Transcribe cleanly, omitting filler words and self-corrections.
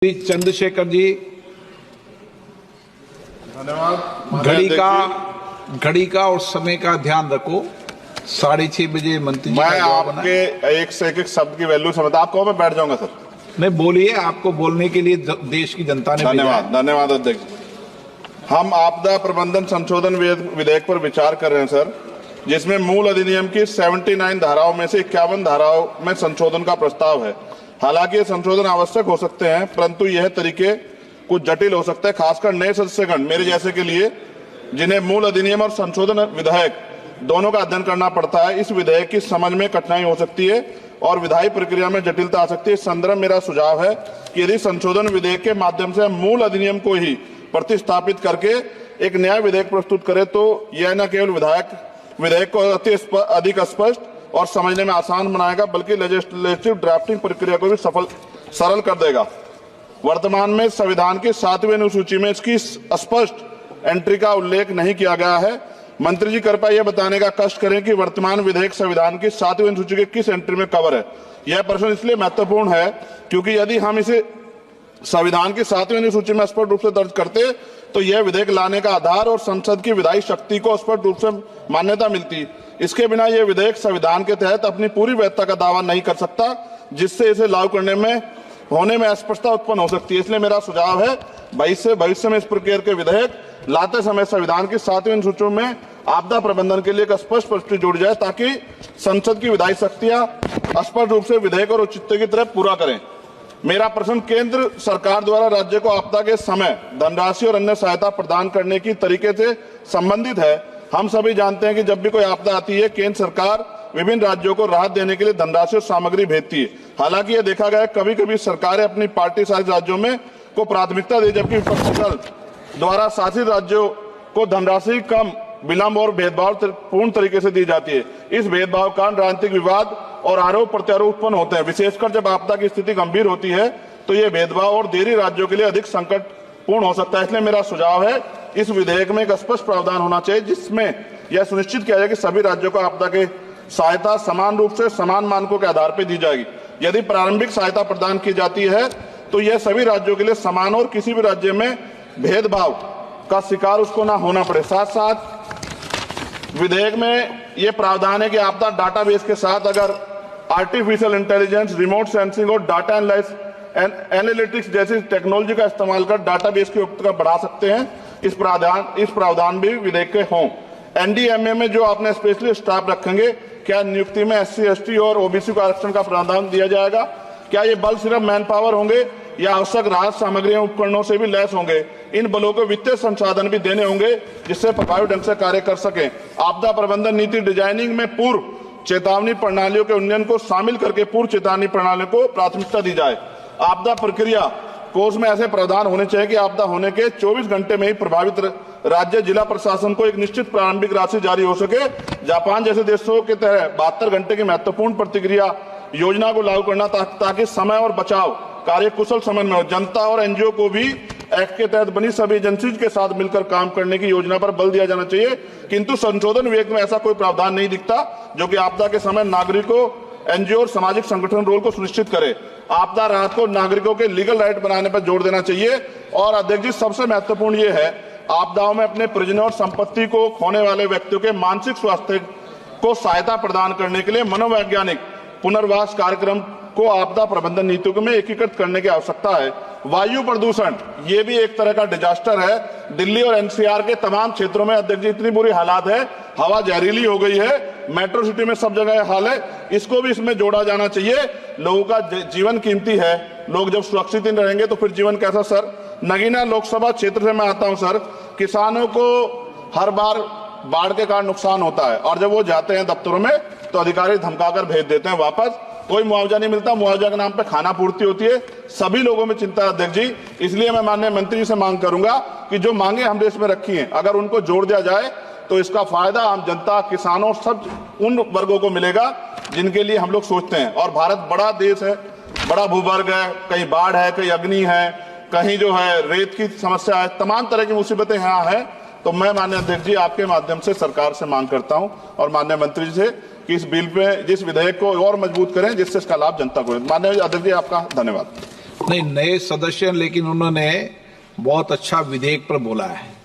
चंद्रशेखर जी, धन्यवाद। घड़ी का और समय का ध्यान रखो। 6:30 बजे मंत्री जी मैं का जवाब आना है। आपके एक से एक शब्द की वैल्यू समझता, आप कहो मैं बैठ जाऊंगा सर। नहीं बोलिए, आपको बोलने के लिए देश की जनता ने भेजा धन्यवाद है। धन्यवाद अध्यक्ष। हम आपदा प्रबंधन संशोधन विधेयक पर विचार कर रहे हैं सर, जिसमें मूल अधिनियम की 79 धाराओं में से 51 धाराओं में संशोधन का प्रस्ताव है। हालांकि ये संशोधन आवश्यक हो सकते हैं, परंतु यह तरीके कुछ जटिल हो सकते हैं, खासकर नए सदस्यगण मेरे जैसे के लिए, जिन्हें मूल अधिनियम और संशोधन विधेयक दोनों का अध्ययन करना पड़ता है। इस विधेयक की समझ में कठिनाई हो सकती है और विधायी प्रक्रिया में जटिलता आ सकती है। इस संदर्भ मेरा सुझाव है कि यदि संशोधन विधेयक के माध्यम से मूल अधिनियम को ही प्रतिस्थापित करके एक नया विधेयक प्रस्तुत करे, तो यह न केवल विधेयक को अधिक स्पष्ट और समझने में आसान बनाएगा, बल्कि लेजिस्लेटिव ड्राफ्टिंग प्रक्रिया को भी सरल कर देगा। वर्तमान में संविधान की 7वीं अनुसूची में इसकी स्पष्ट एंट्री का उल्लेख नहीं किया गया है। मंत्री जी कृपया यह बताने का कष्ट करें कि वर्तमान विधेयक संविधान की 7वीं अनुसूची के किस एंट्री में कवर है। यह प्रश्न इसलिए महत्वपूर्ण है क्योंकि यदि हम इसे संविधान की 7वीं अनुसूची में स्पष्ट रूप से दर्ज करते तो यह विधेयक लाने का आधार और संसद की विधायी शक्ति को स्पष्ट रूप से मान्यता मिलती। इसके बिना यह विधेयक संविधान के तहत अपनी पूरी वैधता का दावा नहीं कर सकता, जिससे इसे लागू करने में होने में अस्पष्टता उत्पन्न हो सकती है। इसलिए मेरा सुझाव है भविष्य में इस प्रकार के विधेयक लाते समय संविधान की 7वीं अनुसूची में आपदा प्रबंधन के लिए एक स्पष्ट प्रविष्टि जोड़ी जाए, ताकि संसद की विधायी शक्तियां स्पष्ट रूप से विधेयक और औचित्य की तरफ पूरा करें। मेरा प्रश्न केंद्र सरकार द्वारा राज्य को आपदा के समय धनराशि और अन्य सहायता प्रदान करने की तरीके से संबंधित है। हम सभी जानते हैं कि जब भी कोई आपदा आती है, केंद्र सरकार विभिन्न राज्यों को राहत देने के लिए धनराशि और सामग्री भेजती है। हालांकि यह देखा गया कभी कभी सरकारें अपनी पार्टी शासित राज्यों में को प्राथमिकता दे, जबकि विपक्षी दल द्वारा शासित राज्यों को धनराशि कम, विलंब और भेदभाव पूर्ण तरीके से दी जाती है। इस भेदभाव का राजनीतिक विवाद और आरोप प्रत्यारोप उत्पन्न होते हैं। विशेषकर जब आपदा की स्थिति गंभीर होती है तो यह भेदभाव और देरी राज्यों के लिए अधिक संकटपूर्ण हो सकता है। इसलिए मेरा सुझाव है इस विधेयक में एक स्पष्ट प्रावधान होना चाहिए, जिसमें यह सुनिश्चित किया जाए कि सभी राज्यों को आपदा के सहायता समान रूप से समान मानकों के आधार पर दी जाएगी। यदि प्रारंभिक सहायता प्रदान की जाती है तो यह सभी राज्यों के लिए समान और किसी भी राज्य में भेदभाव का शिकार उसको ना होना पड़े। साथ साथ विधेयक में यह प्रावधान है कि आपदा डाटाबेस के साथ अगर आर्टिफिशियल इंटेलिजेंस, रिमोट सेंसिंग और डाटा एनालिटिक्स जैसी टेक्नोलॉजी का इस्तेमाल कर डाटाबेस की उपयोगिता बढ़ा सकते हैं। इस प्रावधान भी विधेयक के हों। एनडीएमए में जो आपने स्पेशली स्टाफ रखेंगे, क्या नियुक्ति में SC, ST और OBC को आरक्षण का प्रावधान दिया जाएगा? क्या ये बल सिर्फ मैन पावर होंगे या आवश्यक राहत सामग्री उपकरणों से भी लैस होंगे? इन बलों को वित्तीय संसाधन भी देने होंगे जिससे प्रभावी ढंग से कार्य कर सकें। आपदा प्रबंधन नीति डिजाइनिंग में पूर्व चेतावनी प्रणालियों के उन्नयन को शामिल करके पूर्व चेतावनी प्रणालियों को प्राथमिकता दी जाए। आपदा प्रक्रिया कोष में ऐसे प्रावधान होने चाहिए कि आपदा होने के 24 घंटे में ही प्रभावित राज्य जिला प्रशासन को एक निश्चित प्रारंभिक राशि जारी हो सके। जापान जैसे देशों के तहत 72 घंटे की महत्वपूर्ण प्रतिक्रिया योजना को लागू करना, ताकि समय और बचाव कार्य कुशल समय में हो। जनता और NGO को भी एक्ट के तहत बनी सभी एजेंसीज के साथ मिलकर काम करने की योजना पर बल दिया जाना चाहिए, किंतु संशोधन विधेयक में ऐसा कोई प्रावधान नहीं दिखता जो कि आपदा के समय नागरिकों, NGO और सामाजिक संगठन रोल को सुनिश्चित करे। आपदा राहत को नागरिकों के लीगल राइट बनाने पर जोर देना चाहिए। और अध्यक्ष जी, सबसे महत्वपूर्ण ये है, आपदाओं में अपने परिजनों और संपत्ति को खोने वाले व्यक्तियों के मानसिक स्वास्थ्य को सहायता प्रदान करने के लिए मनोवैज्ञानिक पुनर्वास कार्यक्रम को आपदा प्रबंधन नीतियों में एकीकृत करने की आवश्यकता है। वायु प्रदूषण ये भी एक तरह का डिजास्टर है। दिल्ली और NCR के तमाम क्षेत्रों में अध्यक्ष जी इतनी बुरी हालात है, हवा जहरीली हो गई है। मेट्रो सिटी में सब जगह हाल है, इसको भी इसमें जोड़ा जाना चाहिए। लोगों का जीवन कीमती है, लोग जब सुरक्षित नहीं रहेंगे तो फिर जीवन कैसा? सर, नगीना लोकसभा क्षेत्र से मैं आता हूं सर। किसानों को हर बार बाढ़ के कारण नुकसान होता है और जब वो जाते हैं दफ्तरों में तो अधिकारी धमकाकर भेज देते हैं वापस। कोई मुआवजा नहीं मिलता, मुआवजा के नाम पे खाना पूर्ति होती है। सभी लोगों में चिंता है अध्यक्ष जी। इसलिए मैं माननीय मंत्री जी से मांग करूंगा कि जो मांगे हम देश में रखी हैं, अगर उनको जोड़ दिया जाए तो इसका फायदा आम जनता, किसानों, सब उन वर्गों को मिलेगा जिनके लिए हम लोग सोचते हैं। और भारत बड़ा देश है, बड़ा भूवर्ग है, कहीं बाढ़ है, कहीं अग्नि है, कहीं जो है रेत की समस्या है, तमाम तरह की मुसीबतें यहाँ है। तो मैं माननीय अध्यक्ष जी आपके माध्यम से सरकार से मांग करता हूं और माननीय मंत्री जी से कि इस बिल पे, जिस विधेयक को और मजबूत करें जिससे इसका लाभ जनता को। माननीय अध्यक्ष जी आपका धन्यवाद। नहीं, नए सदस्य, लेकिन उन्होंने बहुत अच्छा विधेयक पर बोला है।